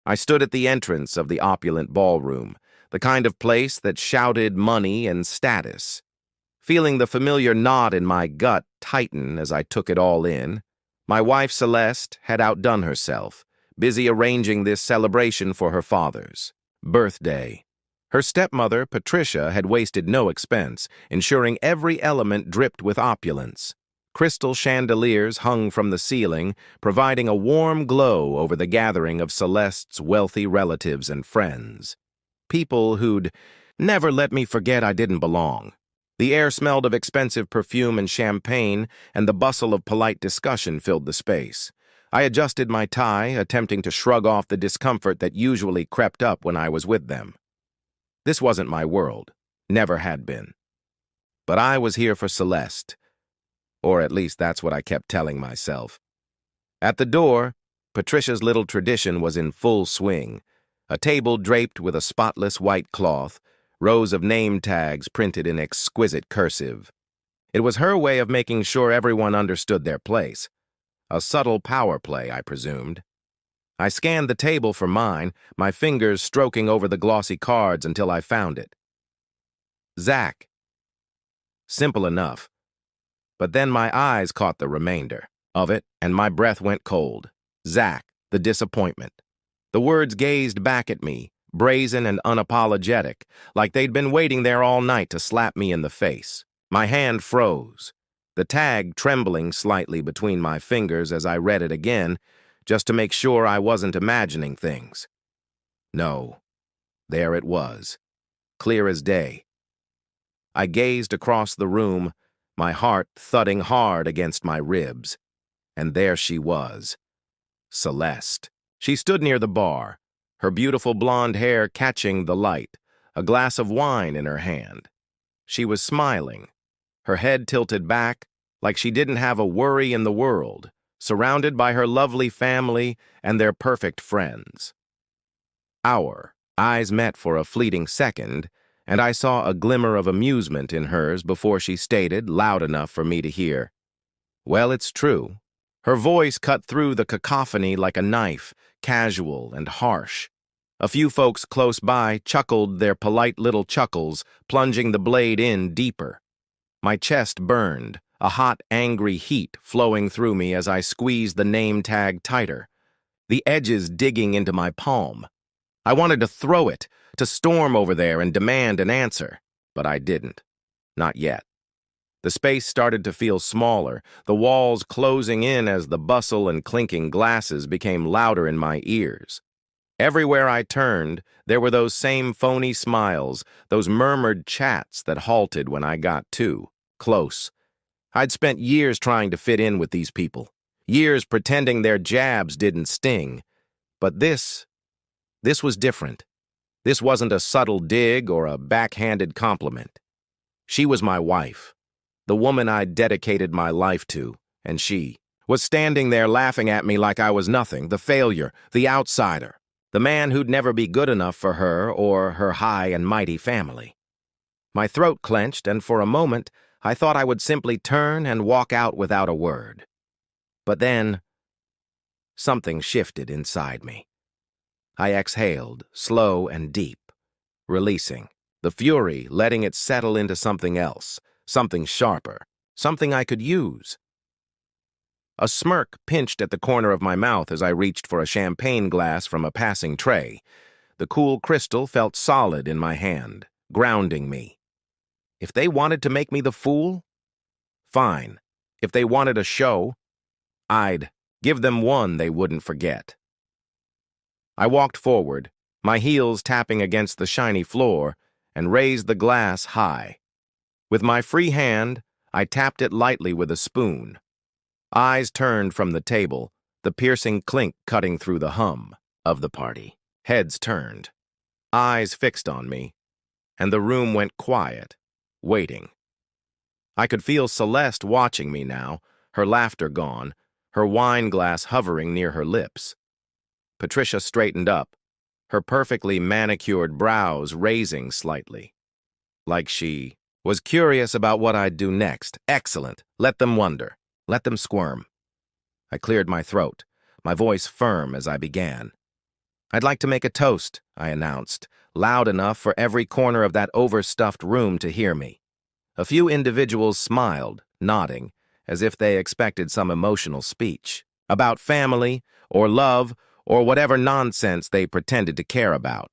I stood at the entrance of the opulent ballroom, the kind of place that shouted money and status. Feeling the familiar knot in my gut tighten as I took it all in, my wife Celeste had outdone herself, busy arranging this celebration for her father's birthday. Her stepmother, Patricia, had wasted no expense, ensuring every element dripped with opulence. Crystal chandeliers hung from the ceiling, providing a warm glow over the gathering of Celeste's wealthy relatives and friends. People who'd never let me forget I didn't belong. The air smelled of expensive perfume and champagne, and the bustle of polite discussion filled the space. I adjusted my tie, attempting to shrug off the discomfort that usually crept up when I was with them. This wasn't my world, never had been. But I was here for Celeste, or at least that's what I kept telling myself. At the door, Patricia's little tradition was in full swing. A table draped with a spotless white cloth, rows of name tags printed in exquisite cursive. It was her way of making sure everyone understood their place. A subtle power play, I presumed. I scanned the table for mine, my fingers stroking over the glossy cards until I found it. Zach. Simple enough. But then my eyes caught the remainder of it, and my breath went cold. Zach, the disappointment. The words gazed back at me, brazen and unapologetic, like they'd been waiting there all night to slap me in the face. My hand froze, the tag trembling slightly between my fingers as I read it again, just to make sure I wasn't imagining things. No, there it was, clear as day. I gazed across the room, my heart thudding hard against my ribs. And there she was, Celeste. She stood near the bar, her beautiful blonde hair catching the light, a glass of wine in her hand. She was smiling, her head tilted back, like she didn't have a worry in the world, surrounded by her lovely family and their perfect friends. Our eyes met for a fleeting second, and I saw a glimmer of amusement in hers before she stated, loud enough for me to hear, "Well, it's true." Her voice cut through the cacophony like a knife, casual and harsh. A few folks close by chuckled their polite little chuckles, plunging the blade in deeper. My chest burned, a hot, angry heat flowing through me as I squeezed the name tag tighter, the edges digging into my palm. I wanted to throw it, to storm over there and demand an answer, but I didn't. Not yet. The space started to feel smaller, the walls closing in as the bustle and clinking glasses became louder in my ears. Everywhere I turned, there were those same phony smiles, those murmured chats that halted when I got too close. I'd spent years trying to fit in with these people, years pretending their jabs didn't sting. But this was different. This wasn't a subtle dig or a backhanded compliment. She was my wife, the woman I'd dedicated my life to, and she was standing there laughing at me like I was nothing, the failure, the outsider, the man who'd never be good enough for her or her high and mighty family. My throat clenched, and for a moment, I thought I would simply turn and walk out without a word. But then, something shifted inside me. I exhaled, slow and deep, releasing, the fury letting it settle into something else, something sharper, something I could use. A smirk pinched at the corner of my mouth as I reached for a champagne glass from a passing tray. The cool crystal felt solid in my hand, grounding me. If they wanted to make me the fool, fine. If they wanted a show, I'd give them one they wouldn't forget. I walked forward, my heels tapping against the shiny floor, and raised the glass high. With my free hand, I tapped it lightly with a spoon. Eyes turned from the table, the piercing clink cutting through the hum of the party. Heads turned, eyes fixed on me, and the room went quiet, waiting. I could feel Celeste watching me now, her laughter gone, her wine glass hovering near her lips. Patricia straightened up, her perfectly manicured brows raising slightly, like she was curious about what I'd do next. Excellent. Let them wonder. Let them squirm. I cleared my throat, my voice firm as I began. "I'd like to make a toast," I announced, loud enough for every corner of that overstuffed room to hear me. A few individuals smiled, nodding, as if they expected some emotional speech about family or love or whatever nonsense they pretended to care about.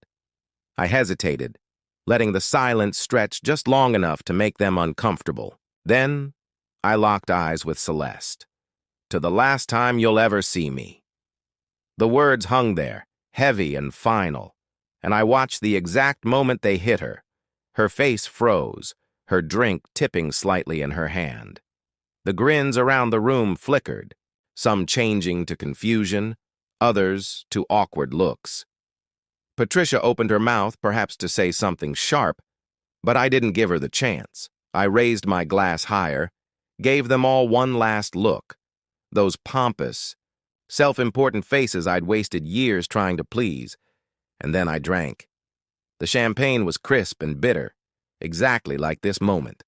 I hesitated, letting the silence stretch just long enough to make them uncomfortable. Then, I locked eyes with Celeste. "To the last time you'll ever see me." The words hung there, heavy and final, and I watched the exact moment they hit her. Her face froze, her drink tipping slightly in her hand. The grins around the room flickered, some changing to confusion, others to awkward looks. Patricia opened her mouth, perhaps to say something sharp, but I didn't give her the chance. I raised my glass higher, gave them all one last look. Those pompous, self-important faces I'd wasted years trying to please, and then I drank. The champagne was crisp and bitter, exactly like this moment.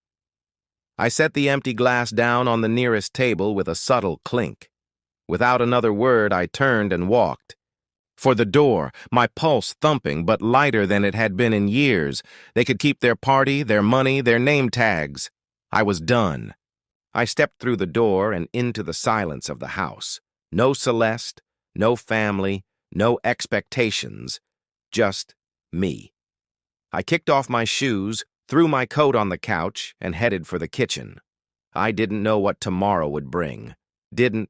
I set the empty glass down on the nearest table with a subtle clink. Without another word, I turned and walked. For the door, my pulse thumping but lighter than it had been in years. They could keep their party, their money, their name tags. I was done. I stepped through the door and into the silence of the house. No Celeste, no family, no expectations, just me. I kicked off my shoes, threw my coat on the couch, and headed for the kitchen. I didn't know what tomorrow would bring. Didn't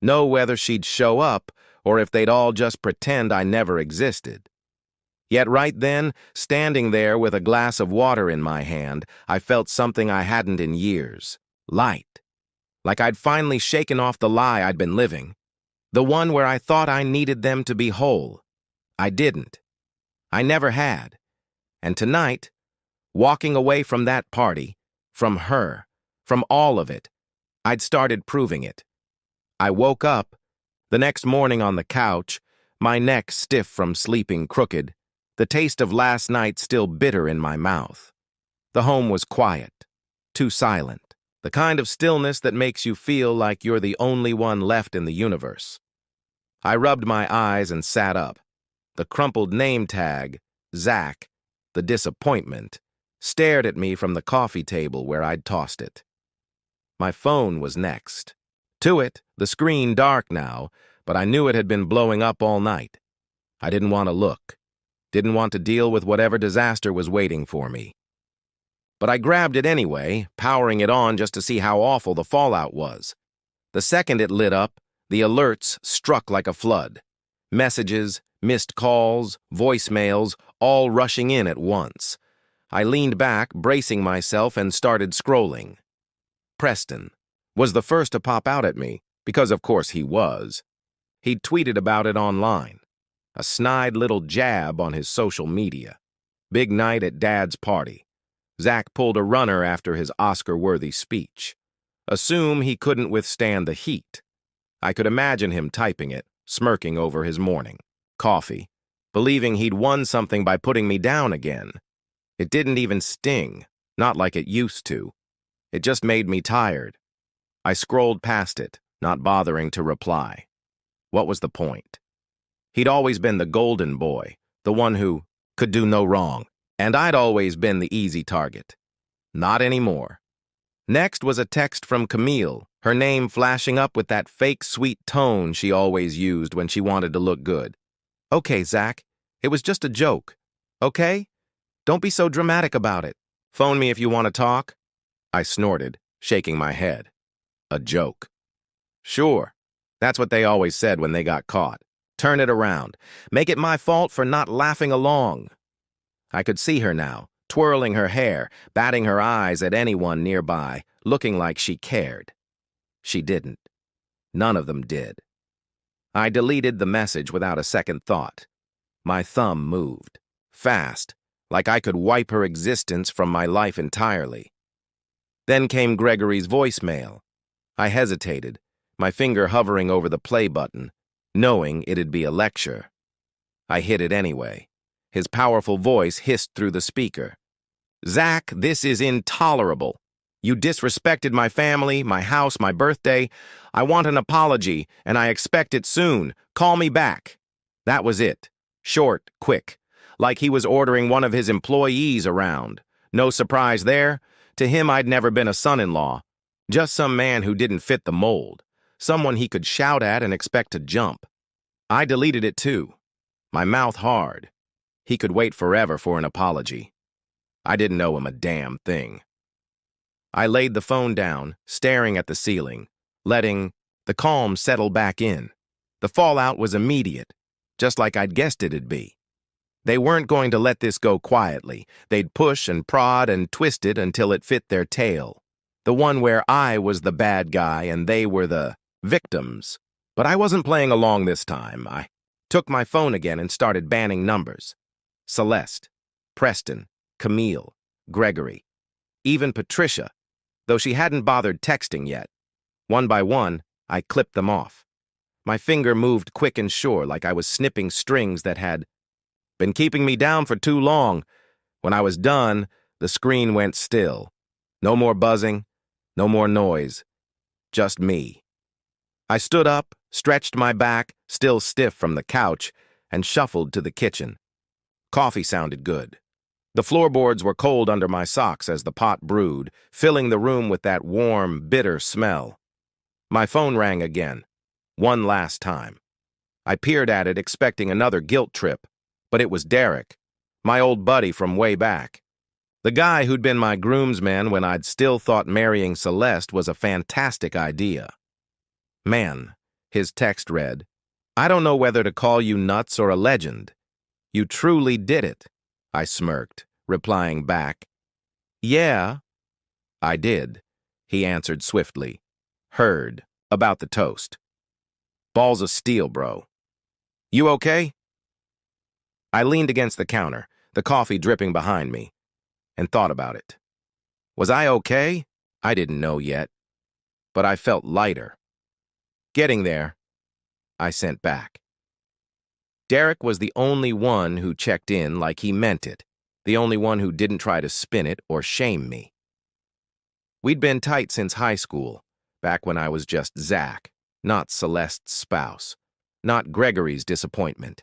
know whether she'd show up or if they'd all just pretend I never existed. Yet right then, standing there with a glass of water in my hand, I felt something I hadn't in years. Light. Like I'd finally shaken off the lie I'd been living. The one where I thought I needed them to be whole. I didn't. I never had. And tonight, walking away from that party, from her, from all of it, I'd started proving it. I woke up, the next morning on the couch, my neck stiff from sleeping crooked, the taste of last night still bitter in my mouth. The home was quiet, too silent, the kind of stillness that makes you feel like you're the only one left in the universe. I rubbed my eyes and sat up. The crumpled name tag, Zach, the disappointment, stared at me from the coffee table where I'd tossed it. My phone was next. To it, the screen dark now, but I knew it had been blowing up all night. I didn't want to look. Didn't want to deal with whatever disaster was waiting for me. But I grabbed it anyway, powering it on just to see how awful the fallout was. The second it lit up, the alerts struck like a flood. Messages, missed calls, voicemails, all rushing in at once. I leaned back, bracing myself, and started scrolling. Preston was the first to pop out at me, because of course he was. He'd tweeted about it online. A snide little jab on his social media. Big night at Dad's party. Zach pulled a runner after his Oscar-worthy speech. Assume he couldn't withstand the heat. I could imagine him typing it, smirking over his morning coffee, believing he'd won something by putting me down again. It didn't even sting, not like it used to. It just made me tired. I scrolled past it, not bothering to reply. What was the point? He'd always been the golden boy, the one who could do no wrong, and I'd always been the easy target. Not anymore. Next was a text from Camille, her name flashing up with that fake sweet tone she always used when she wanted to look good. "Okay, Zach, it was just a joke. Okay? Don't be so dramatic about it. Phone me if you want to talk." I snorted, shaking my head. A joke. Sure. That's what they always said when they got caught. Turn it around. Make it my fault for not laughing along. I could see her now, twirling her hair, batting her eyes at anyone nearby, looking like she cared. She didn't. None of them did. I deleted the message without a second thought. My thumb moved. Fast, like I could wipe her existence from my life entirely. Then came Gregory's voicemail. I hesitated, my finger hovering over the play button, knowing it'd be a lecture. I hit it anyway. His powerful voice hissed through the speaker. "Zach, this is intolerable. You disrespected my family, my house, my birthday. I want an apology, and I expect it soon. Call me back." That was it. Short, quick, like he was ordering one of his employees around. No surprise there. To him, I'd never been a son-in-law. Just some man who didn't fit the mold. Someone he could shout at and expect to jump. I deleted it too, my mouth hard. He could wait forever for an apology. I didn't owe him a damn thing. I laid the phone down, staring at the ceiling, letting the calm settle back in. The fallout was immediate, just like I'd guessed it'd be. They weren't going to let this go quietly. They'd push and prod and twist it until it fit their tale. The one where I was the bad guy and they were the victims. But I wasn't playing along this time. I took my phone again and started banning numbers. Celeste, Preston, Camille, Gregory, even Patricia, though she hadn't bothered texting yet. One by one, I clipped them off. My finger moved quick and sure, like I was snipping strings that had been keeping me down for too long. When I was done, the screen went still. No more buzzing, no more noise. Just me. I stood up, stretched my back, still stiff from the couch, and shuffled to the kitchen. Coffee sounded good. The floorboards were cold under my socks as the pot brewed, filling the room with that warm, bitter smell. My phone rang again. One last time. I peered at it, expecting another guilt trip, but it was Derek, my old buddy from way back. The guy who'd been my groomsman when I'd still thought marrying Celeste was a fantastic idea. Man, his text read, I don't know whether to call you nuts or a legend. You truly did it, I smirked, replying back. Yeah, I did, he answered swiftly. Heard about the toast. Balls of steel, bro. You okay? I leaned against the counter, the coffee dripping behind me, and thought about it. Was I okay? I didn't know yet, but I felt lighter. Getting there, I sent back. Derek was the only one who checked in like he meant it, the only one who didn't try to spin it or shame me. We'd been tight since high school, back when I was just Zach, not Celeste's spouse, not Gregory's disappointment.